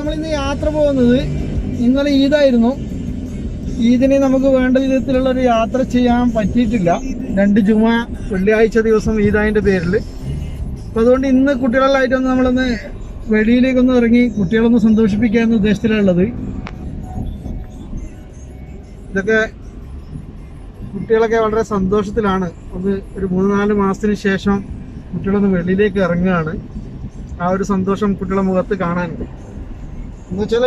നമ്മളിന്ന് യാത്ര പോകുന്നത് ഇന്നലെ ഈദായിരുന്നു. ഈദിന് നമുക്ക് വേണ്ട വിധത്തിലുള്ള ഒരു യാത്ര ചെയ്യാൻ പറ്റിയിട്ടില്ല. 2 ജുമ വെള്ളിയാഴ്ച ദിവസം ഈദായതിൻ്റെ പേരിൽ. അപ്പോൾ അതുകൊണ്ട് ഇന്ന് കുട്ടികളായിട്ടൊന്ന് നമ്മളൊന്ന് വെളിയിലേക്കൊന്ന് ഇറങ്ങി കുട്ടികളൊന്ന് സന്തോഷിപ്പിക്കുക എന്ന ഉദ്ദേശത്തിലുള്ളത്. ഇതൊക്കെ കുട്ടികളൊക്കെ വളരെ സന്തോഷത്തിലാണ്. അത് ഒരു 3-4 മാസത്തിന് ശേഷം കുട്ടികളൊന്ന് വെളിയിലേക്ക് ഇറങ്ങുകയാണ്. ആ ഒരു സന്തോഷം കുട്ടികളുടെ മുഖത്ത് കാണാനുണ്ട്. എന്നുവെച്ചാൽ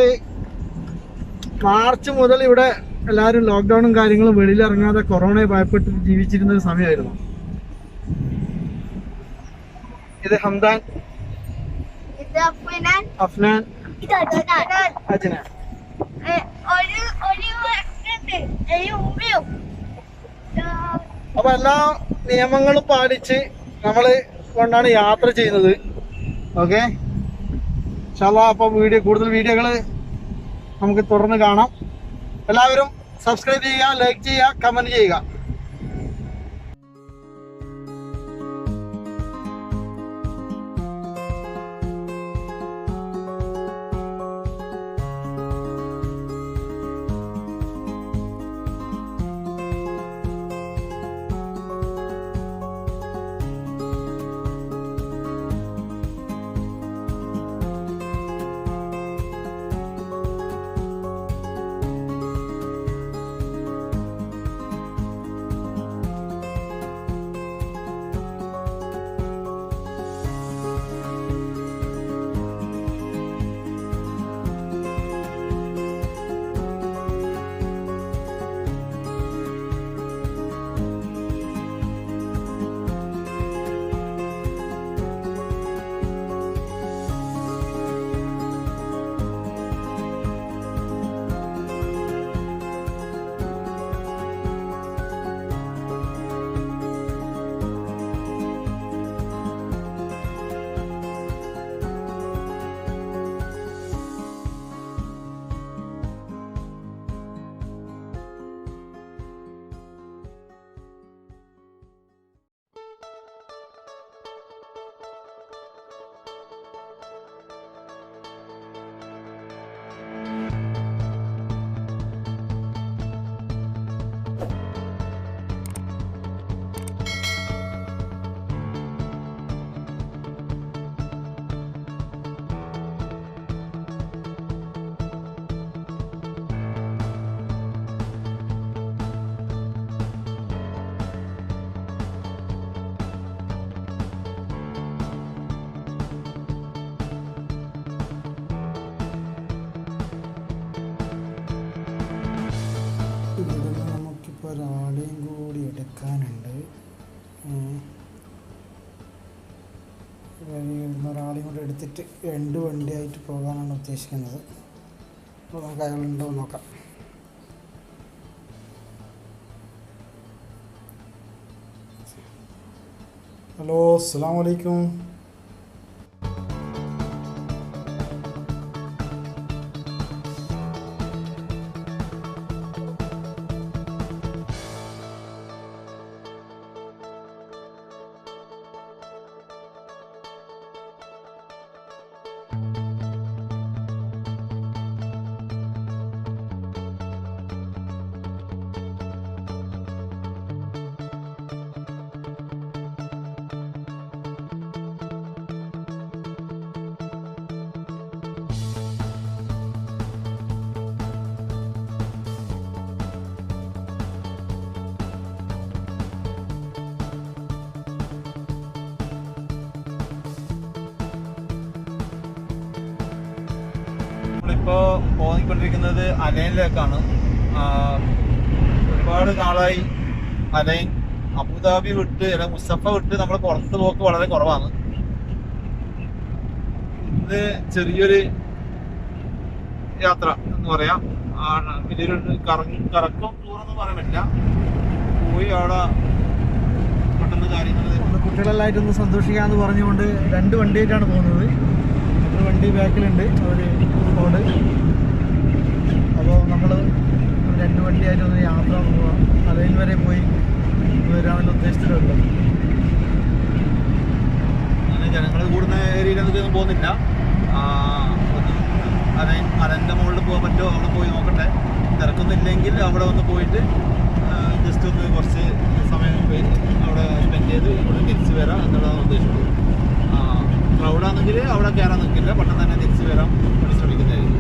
മാർച്ച് മുതൽ ഇവിടെ എല്ലാവരും ലോക്ക്ഡൗണും കാര്യങ്ങളും വെളിയിലിറങ്ങാതെ കൊറോണയെ ഭയപ്പെട്ട് ജീവിച്ചിരുന്ന ഒരു സമയമായിരുന്നു. ഇത് ഹംദാൻ, അഫ്നാൻ, അജ്ന. അപ്പൊ എല്ലാ നിയമങ്ങളും പാലിച്ച് നമ്മള് കൊണ്ടാണ് യാത്ര ചെയ്യുന്നത്. ഓക്കെ, ഇൻഷാല്ലാ. അപ്പൊ കൂടുതൽ വീഡിയോകള് നമുക്ക് തുടർന്ന് കാണാം. എല്ലാവരും സബ്സ്ക്രൈബ് ചെയ്യുക, ലൈക്ക് ചെയ്യുക, കമന്റ് ചെയ്യുക. ഒരാളെയും കൂടി എടുക്കാനുണ്ട്. ഒരാളെയും കൂടി എടുത്തിട്ട് 2 വണ്ടിയായിട്ട് പോകാനാണ് ഉദ്ദേശിക്കുന്നത്. അപ്പോൾ നമുക്ക് അയാളുണ്ടോ നോക്കാം. ഹലോ, അസ്സലാമു അലൈക്കും. ഇപ്പോൾ പോയിക്കൊണ്ടിരിക്കുന്നത് അലൈനിലേക്കാണ്. ഒരുപാട് നാളായി അലൈൻ അബുദാബി വിട്ട് അല്ലെങ്കിൽ മുസഫ വിട്ട് നമ്മൾ പുറത്ത് പോക്ക് വളരെ കുറവാണ്. ഇന്ന് ചെറിയൊരു യാത്ര എന്ന് പറയാം. വലിയൊരു കറക്കം ടൂറൊന്നും പറയാൻ പറ്റില്ല. പോയി അവിടെ പെട്ടെന്ന് കാര്യങ്ങൾ കുട്ടികളെല്ലായിട്ടൊന്ന് സന്തോഷിക്കാമെന്ന് പറഞ്ഞുകൊണ്ട് 2 വണ്ടിയായിട്ടാണ് പോകുന്നത്. ഒരു വണ്ടി ബാക്കിലുണ്ട്, ഒരു റോഡ്. അപ്പോൾ നമ്മൾ 2 വണ്ടിയായിട്ടൊന്ന് യാത്ര പോകാം. അലൈൻ വരെ പോയി വരാനുള്ള ഉദ്ദേശത്തിലുണ്ട്. ജനങ്ങൾ കൂടുന്ന ഏരിയയിലൊന്നും പോകുന്നില്ല. അരൻ്റെ മുകളിൽ പോകാൻ പറ്റുമോ അവിടെ പോയി നോക്കട്ടെ. തിരക്കൊന്നുമില്ലെങ്കിൽ അവിടെ ഒന്ന് പോയിട്ട് ജസ്റ്റ് ഒന്ന് കുറച്ച് സമയം അവിടെ സ്പെൻഡ് ചെയ്ത് ഇവിടെ തിരിച്ച് വരാം എന്നുള്ളതാണ് ഉദ്ദേശിച്ചത്. ക്രൗഡാണെങ്കിൽ അവിടെ കയറാൻ നിൽക്കില്ല, പെട്ടെന്ന് തന്നെ തിരിച്ച് വരാൻ വേണ്ടി ശ്രമിക്കുന്നതായിരിക്കും.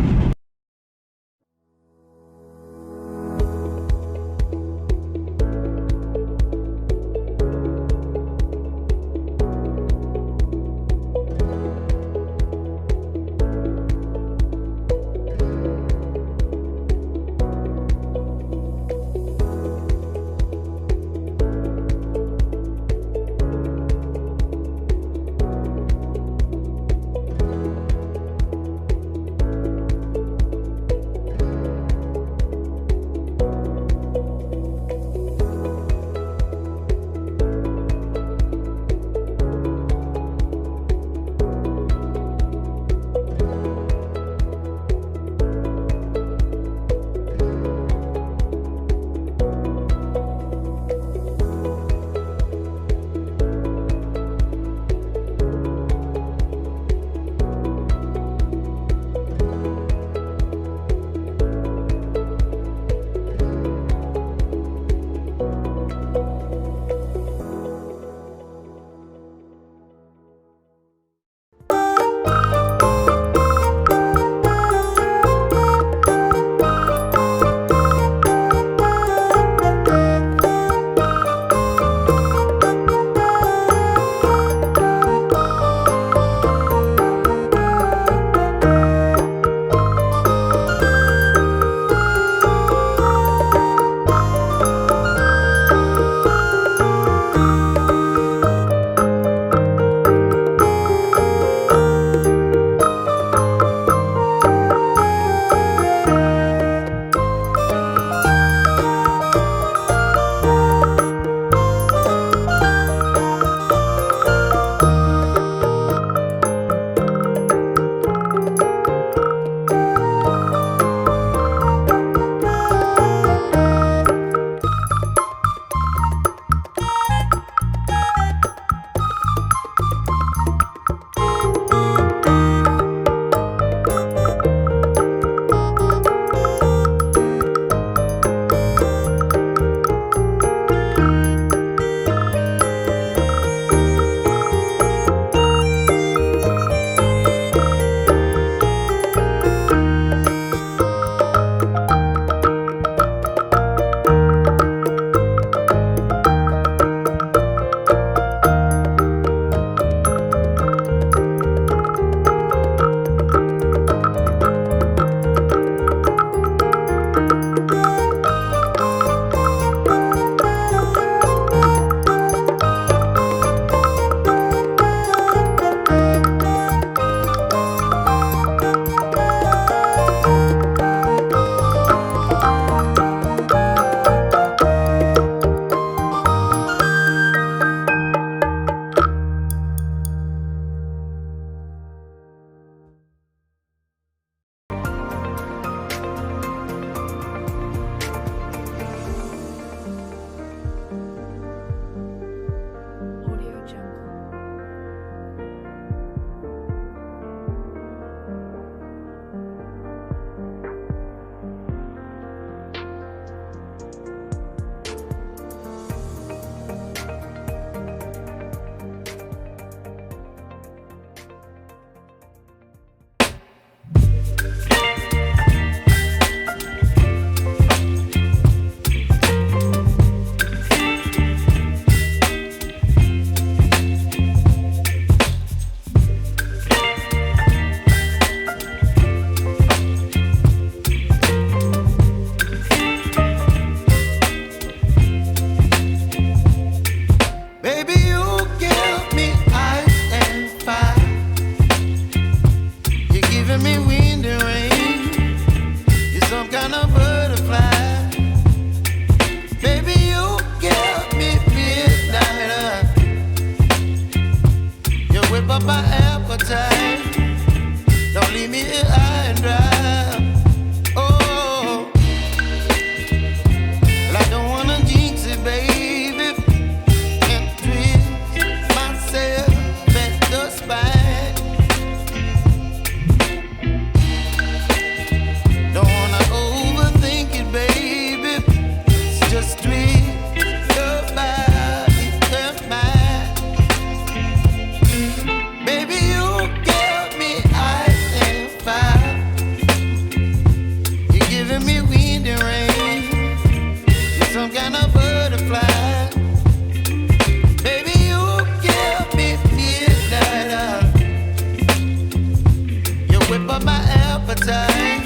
up my appetite.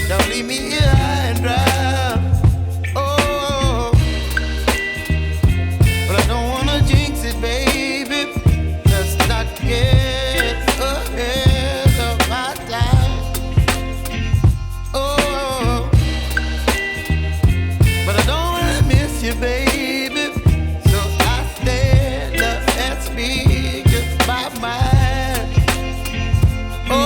Don't leave me here high and dry. Oh, but I don't wanna jinx it, baby. Let's not get ahead of my time. Oh, but I don't wanna miss you, baby. So I stand up and speak just my mind. Oh.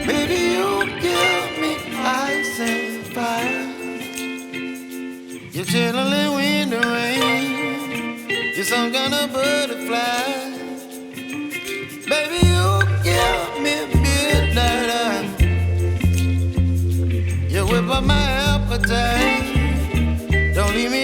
Baby, you give me ice and fire. You're chilling when the rain. You're some kind of butterfly. Baby, you give me midnight. You whip up my appetite. Don't leave me